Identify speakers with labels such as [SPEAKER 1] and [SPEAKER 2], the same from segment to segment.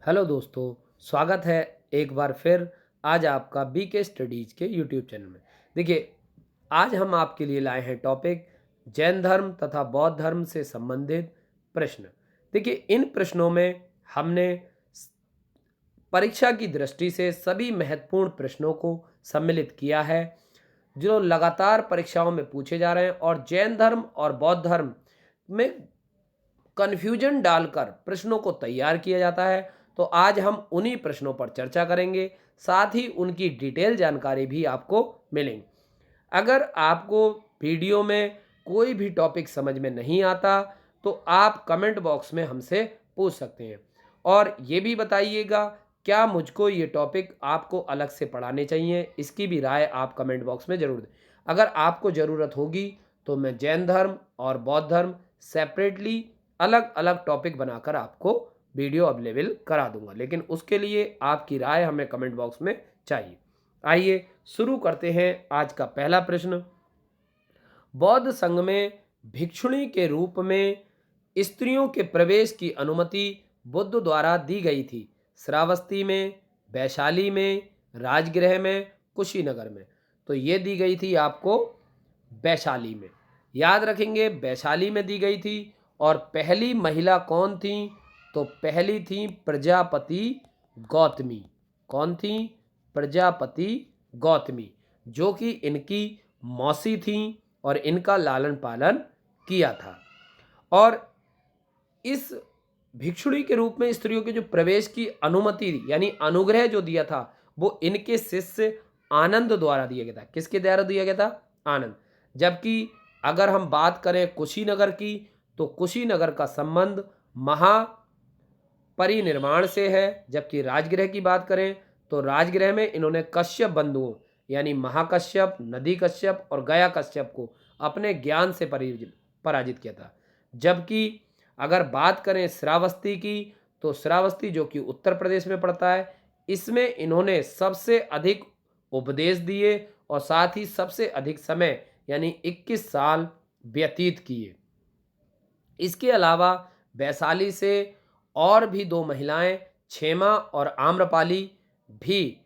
[SPEAKER 1] Hello दोस्तों, स्वागत है एक बार फिर आज आपका बीके स्टडीज के यूट्यूब चैनल में। देखिए, आज हम आपके लिए लाए हैं टॉपिक जैन धर्म तथा बौद्ध धर्म से संबंधित प्रश्न। देखिए, इन प्रश्नों में हमने स- परीक्षा की दृष्टि से सभी महत्वपूर्ण प्रश्नों को सम्मिलित किया है जो लगातार परीक्षाओं में पूछे जा रहे हैं, और जैन धर्म और बौद्ध धर्म में कन्फ्यूजन डालकर प्रश्नों को तैयार किया जाता है। तो आज हम उन्हीं प्रश्नों पर चर्चा करेंगे, साथ ही उनकी डिटेल जानकारी भी आपको मिलेंगी। अगर आपको वीडियो में कोई भी टॉपिक समझ में नहीं आता तो आप कमेंट बॉक्स में हमसे पूछ सकते हैं, और ये भी बताइएगा क्या मुझको ये टॉपिक आपको अलग से पढ़ाने चाहिए, इसकी भी राय आप कमेंट बॉक्स में ज़रूर दें। अगर आपको ज़रूरत होगी तो मैं जैन धर्म और बौद्ध धर्म सेपरेटली अलग अलग टॉपिक बनाकर आपको वीडियो अवेलेबल करा दूंगा, लेकिन उसके लिए आपकी राय हमें कमेंट बॉक्स में चाहिए। आइए शुरू करते हैं आज का पहला प्रश्न। बौद्ध संघ में भिक्षुणी के रूप में स्त्रियों के प्रवेश की अनुमति बुद्ध द्वारा दी गई थी। श्रावस्ती में, वैशाली में, राजगृह में, कुशीनगर में। तो ये दी गई थी आपको वैशाली में। याद रखेंगे, वैशाली में दी गई थी। और पहली महिला कौन थी? तो पहली थी प्रजापति गौतमी। कौन थी? प्रजापति गौतमी, जो कि इनकी मौसी थी और इनका लालन पालन किया था। और इस भिक्षुणी के रूप में स्त्रियों के जो प्रवेश की अनुमति यानी अनुग्रह जो दिया था वो इनके शिष्य आनंद द्वारा दिया गया था। किसके द्वारा दिया गया था? आनंद। जबकि अगर हम बात करें कुशीनगर की, तो कुशीनगर का संबंध महापरिनिर्वाण से है। जबकि राजगृह की बात करें तो राजगृह में इन्होंने कश्यप बंधुओं यानी महाकश्यप, नदी कश्यप और गया कश्यप को अपने ज्ञान से पराजित किया था। जबकि अगर बात करें श्रावस्ती की, तो श्रावस्ती जो कि उत्तर प्रदेश में पड़ता है, इसमें इन्होंने सबसे अधिक उपदेश दिए और साथ ही सबसे अधिक समय यानी 21 साल व्यतीत किए। इसके अलावा वैशाली से और भी दो महिलाएं, क्षेमा और आम्रपाली, भी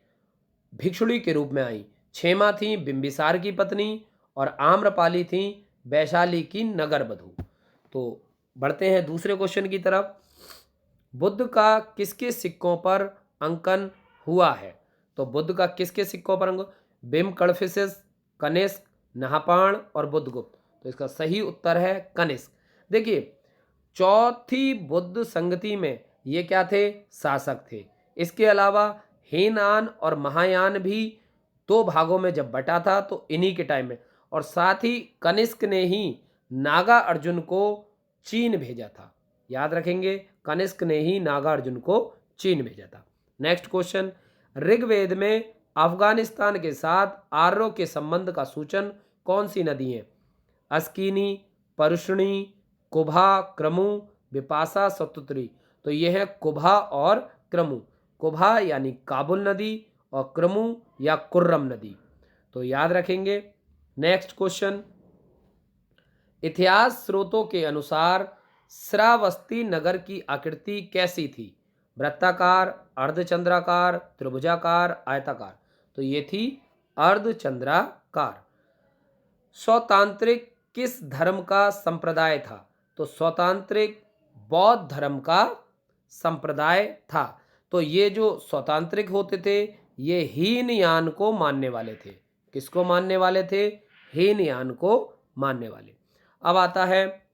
[SPEAKER 1] भिक्षुणी के रूप में आई। क्षेमा थी बिंबिसार की पत्नी और आम्रपाली थी वैशाली की नगर वधू। तो बढ़ते हैं दूसरे क्वेश्चन की तरफ। बुद्ध का किसके सिक्कों पर अंकन हुआ है? तो बुद्ध का किसके सिक्कों पर अंकन? बिम कड़फिसेस, कनिष्क, नहापाण और बुद्धगुप्त। तो इसका सही उत्तर है कनिष्क। देखिए, चौथी बुद्ध संगति में ये क्या थे? शासक थे। इसके अलावा हीनयान और महायान भी दो भागों में जब बटा था तो इन्हीं के टाइम में, और साथ ही कनिष्क ने ही नागा अर्जुन को चीन भेजा था। याद रखेंगे, कनिष्क ने ही नागा अर्जुन को चीन भेजा था। Next question. ऋग्वेद में अफगानिस्तान के साथ आर्यों के संबंध का सूचन कौन सी नदी है? अस्किनी, परुष्णी, कुभा, क्रमु, विपाशा, सतुत्री। तो यह है कुभा और क्रमु। कुभा यानी काबुल नदी और क्रमु या कुर्रम नदी। तो याद रखेंगे। Next question. इतिहास स्रोतों के अनुसार श्रावस्ती नगर की आकृति कैसी थी? वृत्ताकार, अर्धचंद्राकार, त्रिभुजाकार, आयताकार। तो ये थी अर्धचंद्राकार। स्वतांत्रिक किस धर्म का संप्रदाय था? तो स्वतांत्रिक बौद्ध धर्म का संप्रदाय था। तो ये जो स्वतांत्रिक होते थे ये हीनयान को मानने वाले थे। किसको मानने वाले थे? हीनयान को मानने वाले। अब आता है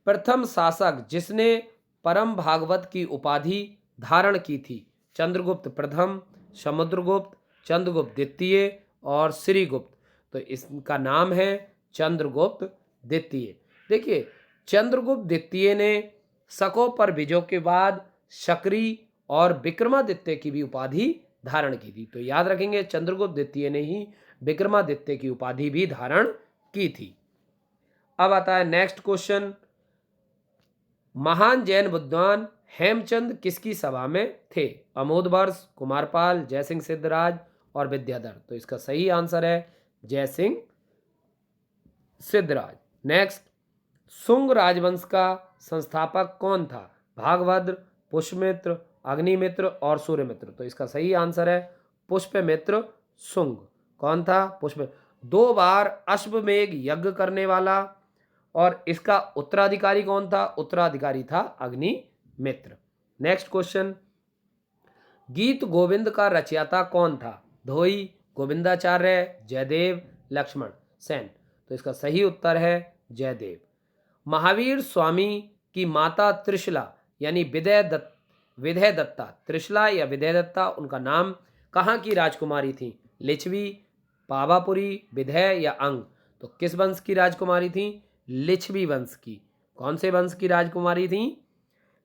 [SPEAKER 1] प्रथम शासक जिसने परम भागवत की उपाधि धारण की थी। चंद्रगुप्त प्रथम, समुद्रगुप्त, चंद्रगुप्त द्वितीय और श्रीगुप्त। तो इसका नाम है चंद्रगुप्त द्वितीय। देखिए, चंद्रगुप्त द्वितीय ने शकों पर विजय के बाद शकरी और विक्रमादित्य की भी उपाधि धारण की थी। तो याद रखेंगे, चंद्रगुप्त द्वितीय ने ही विक्रमादित्य की उपाधि भी धारण की थी। अब आता है नेक्स्ट क्वेश्चन। महान जैन विद्वान हेमचंद किसकी सभा में थे? अमोदवर्ष, कुमारपाल, जयसिंह सिद्धराज और विद्याधर। तो इसका सही आंसर है जयसिंह सिद्धराज। नेक्स्ट। शुंग राजवंश का संस्थापक कौन था? भागभद्र, पुष्यमित्र, अग्निमित्र और सूर्यमित्र। तो इसका सही आंसर है पुष्यमित्र शुंग। कौन था? पुष्य। 2 बार अश्वमेध यज्ञ करने वाला, और इसका उत्तराधिकारी कौन था? उत्तराधिकारी था अग्निमित्र। नेक्स्ट क्वेश्चन, गीत गोविंद का रचयिता कौन था? धोई, गोविंदाचार्य, जयदेव, लक्ष्मण सेन। तो इसका सही उत्तर है जयदेव। महावीर स्वामी की माता त्रिशला यानी विदय दत्ता, त्रिशला या विदय दत्ता, उनका नाम कहाँ की राजकुमारी थी? लिच्छवी, पावापुरी, विदय या अंग? तो किस वंश की राजकुमारी थी? लिच्छवी वंश की। कौन से वंश की राजकुमारी थी?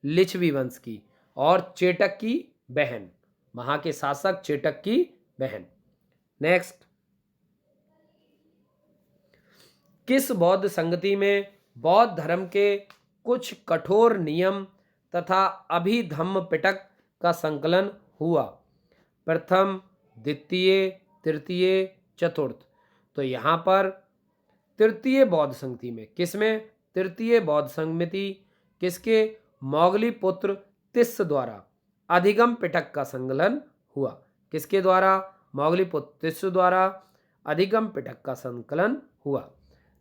[SPEAKER 1] लिच्छवी वंश की। और चेटक की बहन, वहां के शासक चेटक की बहन। नेक्स्ट, किस बौद्ध संगति में बौद्ध धर्म के कुछ कठोर नियम तथा अभिधम्म पिटक का संकलन हुआ? प्रथम, द्वितीय, तृतीय, चतुर्थ? तो यहाँ पर तृतीय बौद्ध संगति में, किसमें? तृतीय बौद्ध संगति किसके? मोगली पुत्र तिस्स द्वारा अधिगम पिटक का संकलन हुआ। किसके द्वारा? मोगली पुत्र तिस्स द्वारा अधिगम पिटक का संकलन हुआ।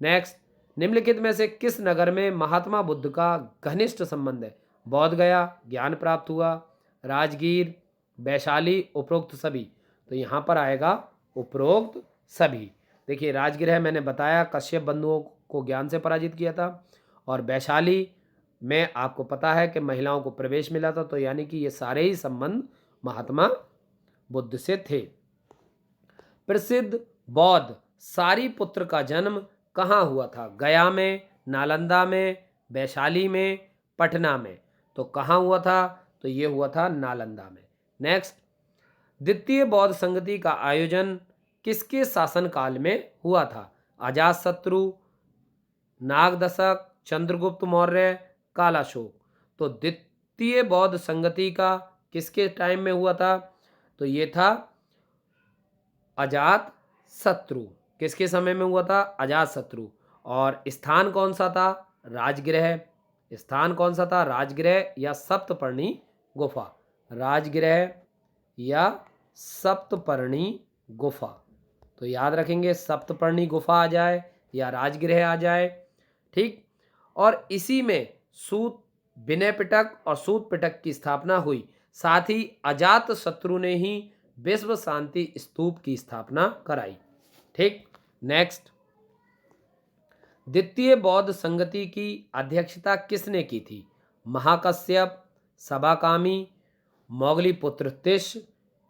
[SPEAKER 1] नेक्स्ट, निम्नलिखित में से किस नगर में महात्मा बुद्ध का घनिष्ठ संबंध है? बोध गया, ज्ञान प्राप्त हुआ, राजगीर, वैशाली, उपरोक्त सभी? तो यहाँ पर आएगा उपरोक्त सभी। देखिए, राजगृह मैंने बताया कश्यप बंधुओं को ज्ञान से पराजित किया था, और वैशाली में आपको पता है कि महिलाओं को प्रवेश मिला था। तो यानी कि ये सारे ही संबंध महात्मा बुद्ध से थे। प्रसिद्ध बौद्ध सारिपुत्र का जन्म कहाँ हुआ था? गया में, नालंदा में, वैशाली में, पटना में? तो कहाँ हुआ था? तो ये हुआ था नालंदा में। नेक्स्ट, द्वितीय बौद्ध संगति का आयोजन किसके शासनकाल में हुआ था? अजातशत्रु, नागदशक, चंद्रगुप्त मौर्य, कालाशोक? तो द्वितीय बौद्ध संगति का किसके टाइम में हुआ था? तो ये था अजातशत्रु। किसके समय में हुआ था? अजातशत्रु। और स्थान कौन सा था? राजगृह। स्थान कौन सा था? राजगृह या सप्तपर्णी गुफा? राजगृह या सप्तपर्णी गुफा? तो याद रखेंगे, सप्तपर्णी गुफा आ जाए या राजगृह आ जाए। ठीक। और इसी में सूत विनय पिटक और सूत पिटक की स्थापना हुई। साथ ही अजातशत्रु ने ही विश्व शांति स्तूप की स्थापना कराई। ठीक। नेक्स्ट, द्वितीय बौद्ध संगति की अध्यक्षता किसने की थी? महाकश्यप, सबाकामी, मोगली पुत्र तिश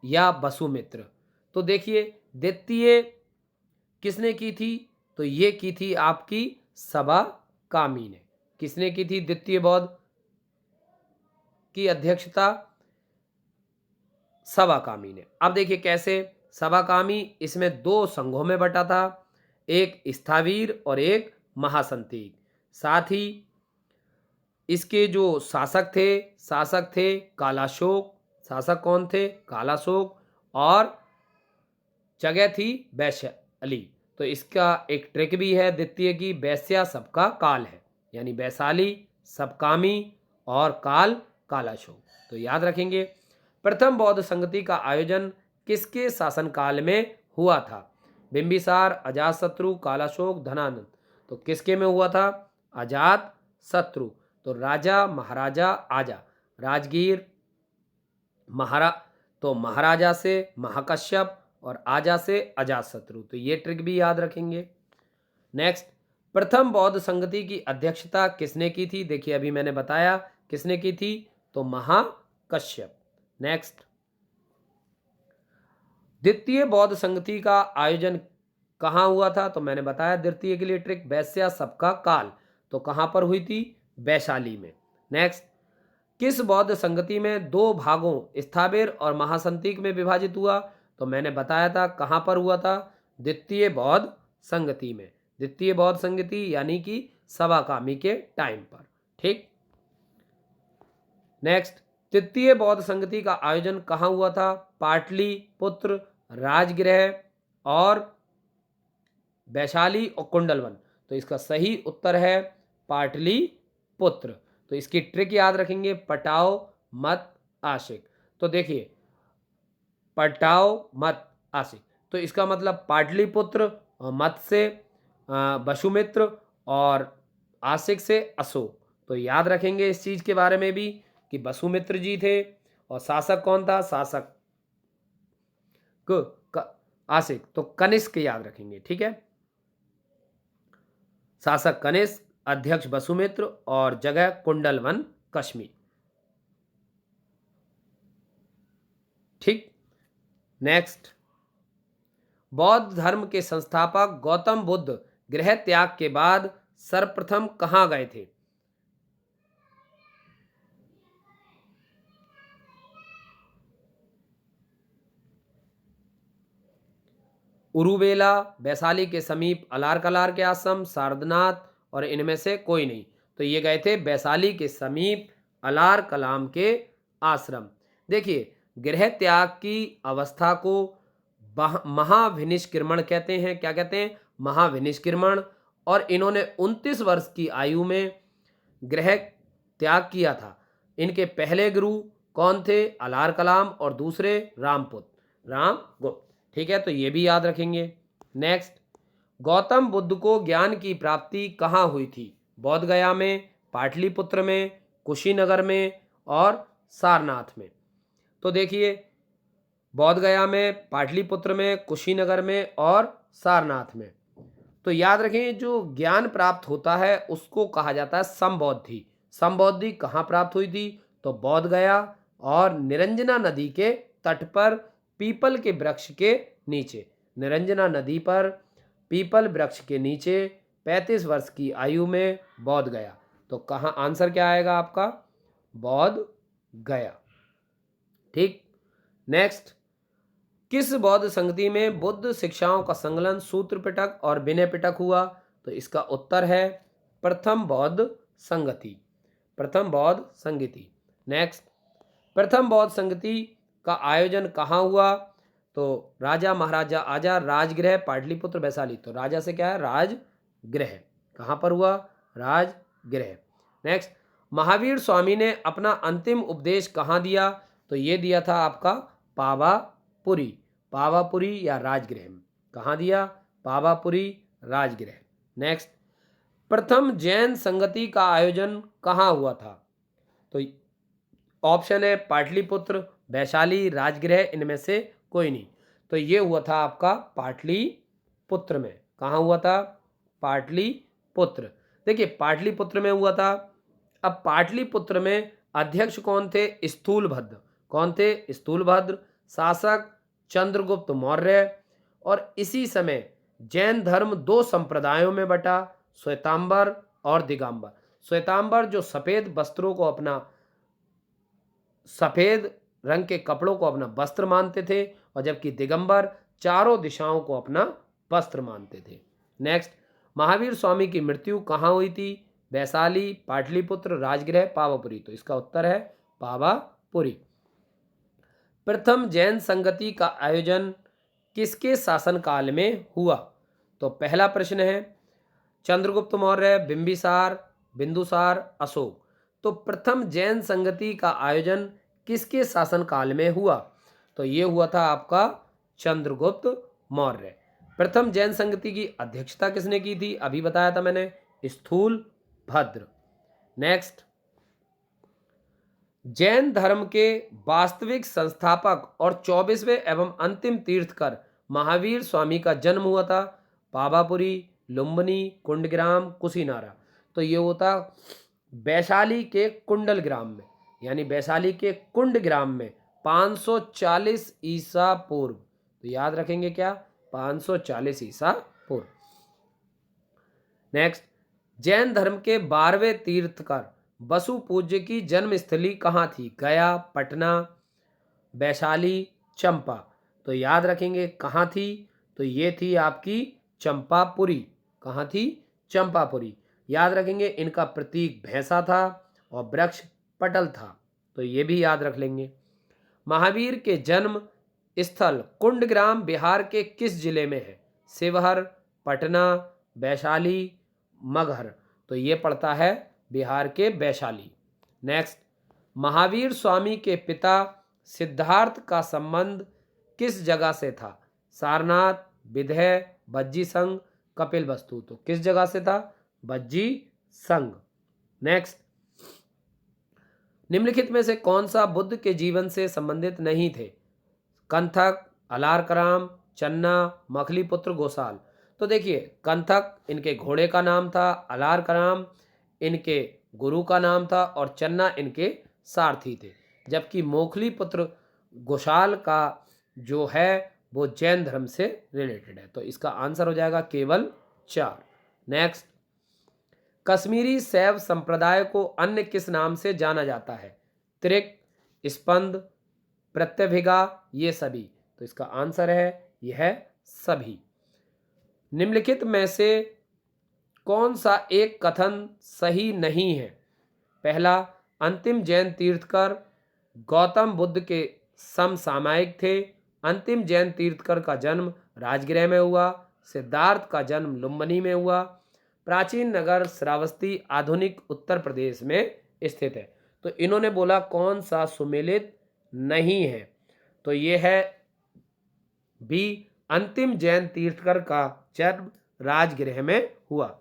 [SPEAKER 1] या वसुमित्र? तो देखिए, द्वितीय किसने की थी? तो ये की थी आपकी सबाकामी ने। किसने की थी द्वितीय बौद्ध की अध्यक्षता? सबाकामी ने। अब देखिए कैसे। सबाकामी इसमें 2 संघों में बटा था, एक स्थावीर और एक महासंतीक। साथ ही इसके जो शासक थे कालाशोक। शासक कौन थे? कालाशोक। और जगह थी वैशाली। तो इसका एक ट्रिक भी है द्वितीय की, वैश्या सबका काल है, यानी वैशाली, सबकामी और काल कालाशोक। तो याद रखेंगे। प्रथम बौद्ध संगति का आयोजन किसके शासनकाल में हुआ था? बिंबिसार, अजातशत्रु, कालाशोक, धनानंद? तो किसके में हुआ था? अजातशत्रु। तो राजा महाराजा आजा, राजगीर, महाराजा से महाकश्यप और आजा से अजातशत्रु। तो ये ट्रिक भी याद रखेंगे। नेक्स्ट, प्रथम बौद्ध संगति की अध्यक्षता किसने की थी? देखिए, अभी मैंने बताया किसने की थी, तो महाकश्यप। नेक्स्ट, द्वितीय बौद्ध संगति का आयोजन कहाँ हुआ था? तो मैंने बताया द्वितीय के लिए ट्रिक, वैश्या सबका काल। तो कहाँ पर हुई थी? वैशाली में। नेक्स्ट, किस बौद्ध संगति में 2 भागों स्थावीर और महासंतीक में विभाजित हुआ? तो मैंने बताया था कहाँ पर हुआ था? द्वितीय बौद्ध संगति में। द्वितीय बौद्ध संगति यानी कि सबाकामी के टाइम पर। ठीक। नेक्स्ट, तृतीय बौद्ध संगति का आयोजन कहाँ हुआ था? पाटलिपुत्र, राजगृह और वैशाली और कुंडलवन? तो इसका सही उत्तर है पाटलिपुत्र। तो इसकी ट्रिक याद रखेंगे, पटाओ मत आशिक। तो देखिए, पटाओ मत आशिक, तो इसका मतलब पाटलिपुत्र और मत से वसुमित्र और आशिक से अशोक। तो याद रखेंगे इस चीज के बारे में भी कि वसुमित्र जी थे और शासक कौन था, शासक आशिक, तो कनिष्क याद रखेंगे, ठीक है। शासक कनिष्क, अध्यक्ष वसुमित्र और जगह कुंडलवन कश्मीर। ठीक। नेक्स्ट, बौद्ध धर्म के संस्थापक गौतम बुद्ध गृह त्याग के बाद सर्वप्रथम कहां गए थे? उरुवेला, वैशाली के समीप अलारकलार के आश्रम, सारनाथ और इनमें से कोई नहीं। तो ये गए थे वैशाली के समीप अलार कलाम के आश्रम। देखिए, गृह त्याग की अवस्था को महाविनिष्क्रमण कहते हैं। क्या कहते हैं? महाविनिष्क्रमण। और इन्होंने 29 वर्ष की आयु में गृह त्याग किया था। इनके पहले गुरु कौन थे? अलार कलाम और दूसरे रामपुत्र रामगुप्त। ठीक है, तो ये भी याद रखेंगे। नेक्स्ट, गौतम बुद्ध को ज्ञान की प्राप्ति कहाँ हुई थी? बोध गया में, पाटलिपुत्र में, कुशीनगर में और सारनाथ में। तो देखिए, बोध गया में, पाटलिपुत्र में, कुशीनगर में और सारनाथ में। तो याद रखें, जो ज्ञान प्राप्त होता है उसको कहा जाता है संबोधि। संबोधि कहाँ प्राप्त हुई थी? तो बोध गया और निरंजना नदी के तट पर पीपल के वृक्ष के नीचे। निरंजना नदी पर पीपल वृक्ष के नीचे 35 वर्ष की आयु में बोध गया। तो कहाँ आंसर क्या आएगा आपका? बोध गया। ठीक। नेक्स्ट, किस बौद्ध संगति में बुद्ध शिक्षाओं का संकलन सूत्र पिटक और विनय पिटक हुआ? तो इसका उत्तर है प्रथम बौद्ध संगति। प्रथम बौद्ध संगति। नेक्स्ट, प्रथम बौद्ध संगति का आयोजन कहाँ हुआ? तो राजा महाराजा आजा राजगृह पाटलिपुत्र वैशाली। तो राजा से क्या है? राजगृह। कहाँ पर हुआ? राजगृह। नेक्स्ट, महावीर स्वामी ने अपना अंतिम उपदेश कहाँ दिया? तो ये दिया था आपका पावापुरी। पावापुरी या राजगृह में। कहाँ दिया? पावापुरी, राजगृह। नेक्स्ट, प्रथम जैन संगति का आयोजन कहाँ हुआ था? तो ऑप्शन है पाटलिपुत्र, वैशाली, राजगृह, इनमें से कोई नहीं। तो ये हुआ था आपका पाटलिपुत्र में। कहाँ हुआ था? पाटलिपुत्र। देखिए, पाटलिपुत्र में हुआ था। अब पाटलिपुत्र में अध्यक्ष कौन थे? स्थूलभद्र। कौन थे? स्थूलभद्र। शासक चंद्रगुप्त मौर्य। और इसी समय जैन धर्म दो संप्रदायों में बटा, श्वेतांबर और दिगंबर। श्वेतांबर जो सफेद वस्त्रों को अपना, सफेद रंग के कपड़ों को अपना वस्त्र मानते थे, और जबकि दिगंबर चारों दिशाओं को अपना वस्त्र मानते थे। नेक्स्ट, महावीर स्वामी की मृत्यु कहाँ हुई थी? वैशाली, पाटलिपुत्र, राजगृह, पावापुरी। तो इसका उत्तर है पावापुरी। प्रथम जैन संगति का आयोजन किसके शासनकाल में हुआ? तो पहला प्रश्न है चंद्रगुप्त मौर्य, बिंबिसार, बिंदुसार, अशोक। तो प्रथम जैन संगति का आयोजन किसके शासनकाल में हुआ? तो ये हुआ था आपका चंद्रगुप्त मौर्य। प्रथम जैन संगति की अध्यक्षता किसने की थी? अभी बताया था मैंने, स्थूलभद्र। नेक्स्ट, जैन धर्म के वास्तविक संस्थापक और 24वें एवं अंतिम तीर्थकर महावीर स्वामी का जन्म हुआ था पावापुरी, लुम्बिनी, कुंडग्राम, कुशीनारा। तो ये होता वैशाली के कुंडल ग्राम में, यानी वैशाली के कुंड ग्राम में 540 ईसा पूर्व। तो याद रखेंगे क्या? 540 ईसा पूर्व। नेक्स्ट, जैन धर्म के 12वें तीर्थकर बसु पूज्य की जन्मस्थली कहाँ थी? गया, पटना, वैशाली, चंपा। तो याद रखेंगे कहाँ थी? तो ये थी आपकी चंपापुरी। कहाँ थी? चंपापुरी। याद रखेंगे इनका प्रतीक भैंसा था और वृक्ष पटल था। तो ये भी याद रख लेंगे। महावीर के जन्म स्थल कुंडग्राम बिहार के किस जिले में है? शिवहर, पटना, वैशाली, मगहर। तो ये पड़ता है बिहार के वैशाली। नेक्स्ट, महावीर स्वामी के पिता सिद्धार्थ का संबंध किस जगह से था? सारनाथ, विदेह, बज्जी संघ, कपिल वस्तु। तो किस जगह से था? बज्जी संघ। नेक्स्ट, निम्नलिखित में से कौन सा बुद्ध के जीवन से संबंधित नहीं थे? कंथक, अलारकराम, चन्ना, मखलीपुत्र, गोसाल। तो देखिए, कंथक इनके घोड़े का नाम था, अलारकराम इनके गुरु का नाम था और चन्ना इनके सारथी थे। जबकि मोखलीपुत्र गोसाल का जो है वो जैन धर्म से रिलेटेड है। तो इसका आंसर हो जाएगा केवल 4। नेक्स्ट, कश्मीरी शैव संप्रदाय को अन्य किस नाम से जाना जाता है? त्रिक, स्पंद, प्रत्यभिगा, ये सभी। तो इसका आंसर है यह सभी। निम्नलिखित में से कौन सा एक कथन सही नहीं है? पहला, अंतिम जैन तीर्थकर गौतम बुद्ध के समसामयिक थे। अंतिम जैन तीर्थकर का जन्म राजगृह में हुआ। सिद्धार्थ का जन्म लुम्बिनी में हुआ। प्राचीन नगर श्रावस्ती आधुनिक उत्तर प्रदेश में स्थित है। तो इन्होंने बोला कौन सा सुमेलित नहीं है? तो ये है बी, अंतिम जैन तीर्थकर का जन्म राजगृह में हुआ।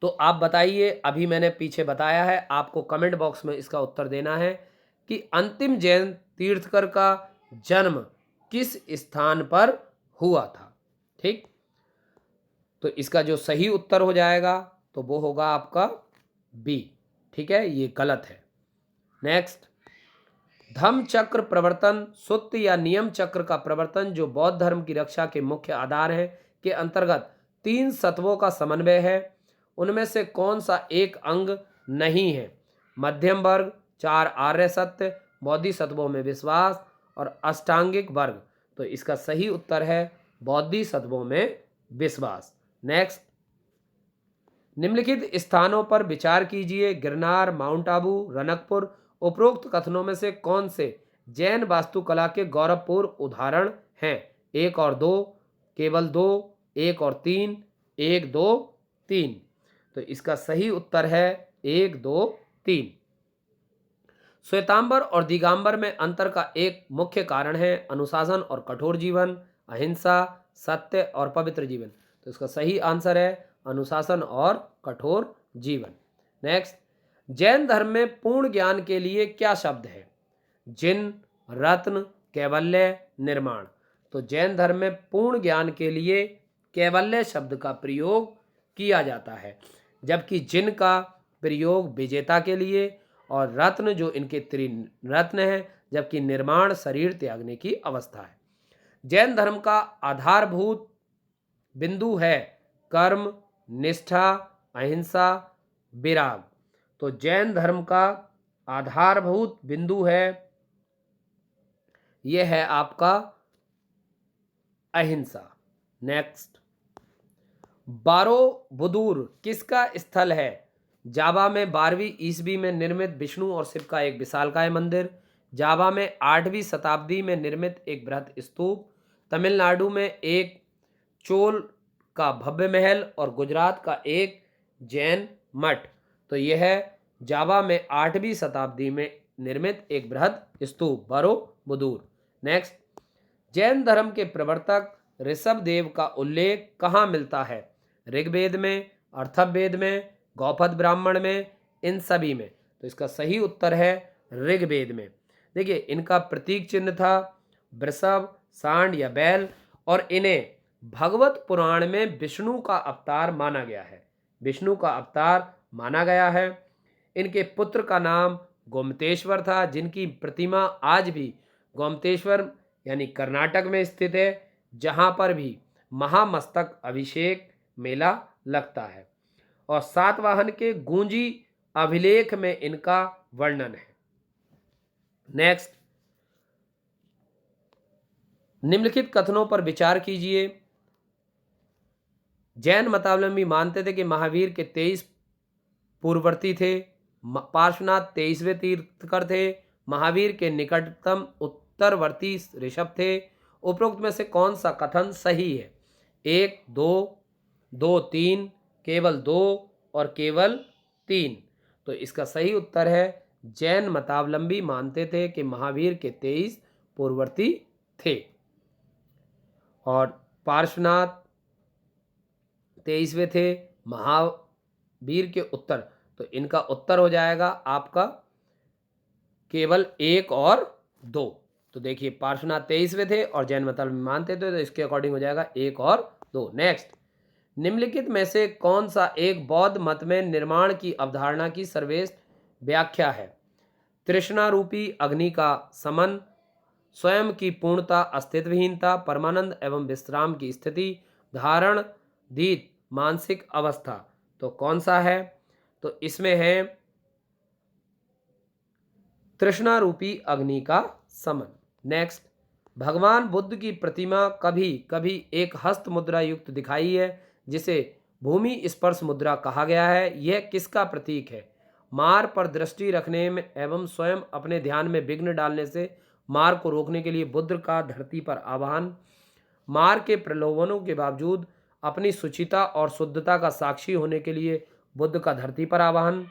[SPEAKER 1] तो आप बताइए, अभी मैंने पीछे बताया है, आपको कमेंट बॉक्स में इसका उत्तर देना है कि अंतिम जैन तीर्थकर का जन्म किस स्थान पर हुआ था। ठीक, तो इसका जो सही उत्तर हो जाएगा तो वो होगा आपका बी। ठीक है, ये गलत है। नेक्स्ट, धम्म चक्र प्रवर्तन सूत्र या नियम चक्र का प्रवर्तन जो बौद्ध धर्म की रक्षा के मुख्य आधार है के अंतर्गत 3 सत्वों का समन्वय है। उनमें से कौन सा एक अंग नहीं है? मध्यम वर्ग, 4 आर्य सत्य, बौद्धि सत्वों में विश्वास और अष्टांगिक वर्ग। तो इसका सही उत्तर है बौद्धि सत्वों में विश्वास। नेक्स्ट, निम्नलिखित स्थानों पर विचार कीजिए। गिरनार, माउंट आबू, रनकपुर। उपरोक्त कथनों में से कौन से जैन वास्तुकला के गौरवपूर्ण उदाहरण हैं? 1 और 2, केवल 2, 1 और 3, 1, 2, 3। तो इसका सही उत्तर है 1, 2, 3। श्वेतांबर और दिगंबर में अंतर का एक मुख्य कारण है अनुशासन और कठोर जीवन, अहिंसा, सत्य और पवित्र जीवन। तो इसका सही आंसर है अनुशासन और कठोर जीवन। नेक्स्ट, जैन धर्म में पूर्ण ज्ञान के लिए क्या शब्द है? जिन, रत्न, कैवल्य, निर्माण। तो जैन धर्म में पूर्ण ज्ञान के लिए कैवल्य शब्द का प्रयोग किया जाता है, जबकि जिन का प्रयोग विजेता के लिए और रत्न जो इनके त्रिरत्न है, जबकि निर्माण शरीर त्यागने की अवस्था है। जैन धर्म का आधारभूत बिंदु है कर्म, निष्ठा, अहिंसा, विराग। तो जैन धर्म का आधारभूत बिंदु है, यह है आपका अहिंसा। नेक्स्ट, बारोबुदूर किसका स्थल है? जावा में 12वीं ईस्वी में निर्मित विष्णु और शिव का एक विशालकाय मंदिर, जावा में 8वीं शताब्दी में निर्मित एक बृहत स्तूप, तमिलनाडु में एक चोल का भव्य महल और गुजरात का एक जैन मठ। तो यह है जावा में 8वीं शताब्दी में निर्मित एक बृहद स्तूप बारोबुदूर। नेक्स्ट, जैन धर्म के प्रवर्तक ऋषभदेव का उल्लेख कहाँ मिलता है? ऋग्वेद में, अथर्ववेद में, गौपद ब्राह्मण में, इन सभी में। तो इसका सही उत्तर है ऋग्वेद में। देखिए, इनका प्रतीक चिन्ह था वृषभ, सांड या बैल और इन्हें भगवत पुराण में विष्णु का अवतार माना गया है। विष्णु का अवतार माना गया है। इनके पुत्र का नाम गोमतेश्वर था, जिनकी प्रतिमा आज भी गोमतेश्वर यानी कर्नाटक में स्थित है, जहां पर भी महामस्तक अभिषेक मेला लगता है। और सातवाहन के गूंजी अभिलेख में इनका वर्णन है। नेक्स्ट, निम्नलिखित कथनों पर विचार कीजिए। जैन मतावलंबी मानते थे कि महावीर के 23 पूर्ववर्ती थे, पार्श्वनाथ 23वें तीर्थकर थे, महावीर के निकटतम उत्तरवर्ती ऋषभ थे। उपरोक्त में से कौन सा कथन सही है? 1, 2, 2, 3, केवल 2 और केवल 3। तो इसका सही उत्तर है जैन मतावलंबी मानते थे कि महावीर के 23 पूर्ववर्ती थे और पार्श्वनाथ 23वें थे। महावीर के उत्तर, तो इनका उत्तर हो जाएगा आपका केवल 1 और 2। तो देखिए पार्श्वनाथ 23वें थे और जैन मतावलंबी मानते थे, तो इसके अकॉर्डिंग हो जाएगा 1 और 2। नेक्स्ट, निम्नलिखित में से कौन सा एक बौद्ध मत में निर्माण की अवधारणा की सर्वश्रेष्ठ व्याख्या है? तृष्णा रूपी अग्नि का समन, स्वयं की पूर्णता, अस्तित्वहीनता, परमानंद एवं विश्राम की स्थिति, धारण दीत मानसिक अवस्था। तो कौन सा है? तो इसमें है तृष्णा रूपी अग्नि का समन। नेक्स्ट, भगवान बुद्ध की प्रतिमा कभी कभी एक हस्त मुद्रा युक्त दिखाई है जिसे भूमि स्पर्श मुद्रा कहा गया है। यह किसका प्रतीक है? मार पर दृष्टि रखने में एवं स्वयं अपने ध्यान में विघ्न डालने से मार को रोकने के लिए बुद्ध का धरती पर आह्वान, मार के प्रलोभनों के बावजूद अपनी शुचिता और शुद्धता का साक्षी होने के लिए बुद्ध का धरती पर आह्वान,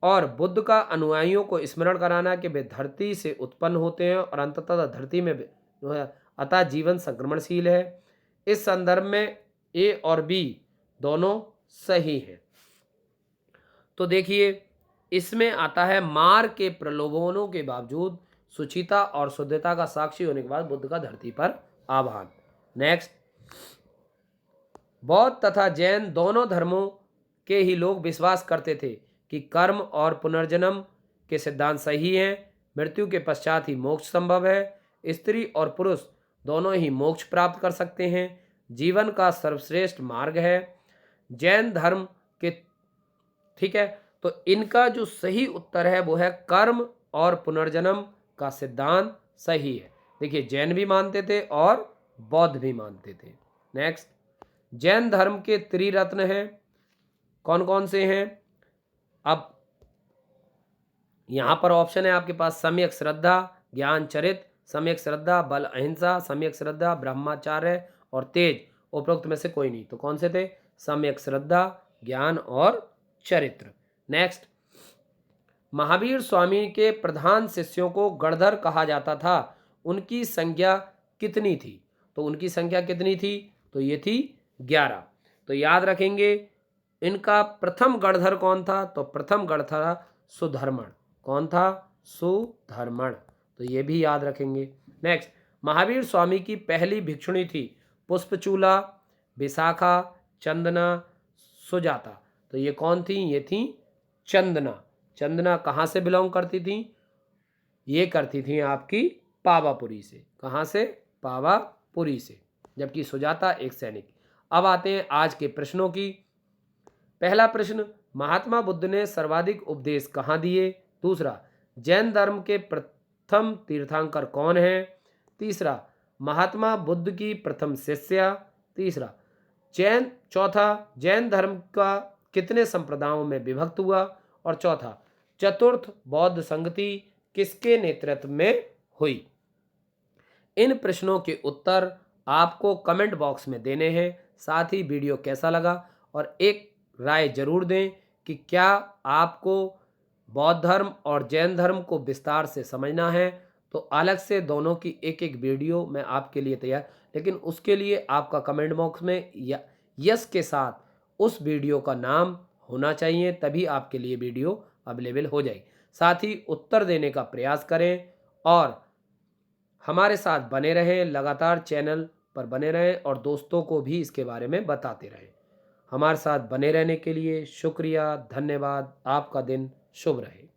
[SPEAKER 1] और बुद्ध का अनुयायियों को स्मरण कराना कि वे धरती से उत्पन्न होते हैं और अंततः धरती में अतः जीवन संक्रमणशील है। इस संदर्भ में ए और बी दोनों सही हैं। तो देखिए इसमें आता है मार के प्रलोभनों के बावजूद सुचिता और शुद्धता का साक्षी होने के बाद बुद्ध का धरती पर आह्वान। नेक्स्ट, बौद्ध तथा जैन दोनों धर्मों के ही लोग विश्वास करते थे कि कर्म और पुनर्जन्म के सिद्धांत सही हैं। मृत्यु के पश्चात ही मोक्ष संभव है। स्त्री और पुरुष दोनों ही मोक्ष प्राप्त कर सकते हैं। जीवन का सर्वश्रेष्ठ मार्ग है जैन धर्म के। ठीक है, तो इनका जो सही उत्तर है वो है कर्म और पुनर्जन्म का सिद्धांत सही है। देखिए जैन भी मानते थे और बौद्ध भी मानते थे। नेक्स्ट, जैन धर्म के त्रिरत्न हैं, कौन कौन से हैं? अब यहां पर ऑप्शन है आपके पास सम्यक श्रद्धा, ज्ञान चरित, सम्यक श्रद्धा, बल अहिंसा, सम्यक श्रद्धा, ब्रह्मचार्य और तेज। उपरोक्त में से कोई नहीं, तो कौन से थे? सम्यक श्रद्धा, ज्ञान और चरित्र। नेक्स्ट, महावीर स्वामी के प्रधान शिष्यों को गणधर कहा जाता था, उनकी संख्या कितनी थी? तो उनकी संख्या कितनी थी? तो ये थी 11। तो याद रखेंगे इनका प्रथम गणधर कौन था? तो प्रथम गणधर था सुधर्मण। कौन था? सुधर्मण। तो ये भी याद रखेंगे। नेक्स्ट, महावीर स्वामी की पहली भिक्षुणी थी पुष्पचूला, विशाखा, चंदना, सुजाता। तो ये कौन थी? ये थी चंदना। चंदना कहाँ से बिलोंग करती थी? ये करती थी आपकी पावापुरी से। कहाँ से? पावापुरी से। जबकि सुजाता एक सैनिक। अब आते हैं आज के प्रश्नों की। पहला प्रश्न, महात्मा बुद्ध ने सर्वाधिक उपदेश कहाँ दिए? दूसरा, जैन धर्म के प्रथम तीर्थंकर कौन है? तीसरा, महात्मा बुद्ध की प्रथम शिष्या। तीसरा, चौथा, जैन धर्म का कितने संप्रदायों में विभक्त हुआ? और चौथा, चतुर्थ बौद्ध संगति किसके नेतृत्व में हुई? इन प्रश्नों के उत्तर आपको कमेंट बॉक्स में देने हैं। साथ ही वीडियो कैसा लगा और एक राय जरूर दें कि क्या आपको बौद्ध धर्म और जैन धर्म को विस्तार से समझना है तो अलग से दोनों की एक एक वीडियो मैं आपके लिए तैयार, लेकिन उसके लिए आपका कमेंट बॉक्स में यस के साथ उस वीडियो का नाम होना चाहिए, तभी आपके लिए वीडियो अवेलेबल हो जाएगी। साथ ही उत्तर देने का प्रयास करें और हमारे साथ बने रहें, लगातार चैनल पर बने रहें और दोस्तों को भी इसके बारे में बताते रहें। हमारे साथ बने रहने के लिए शुक्रिया, धन्यवाद। आपका दिन शुभ रहे।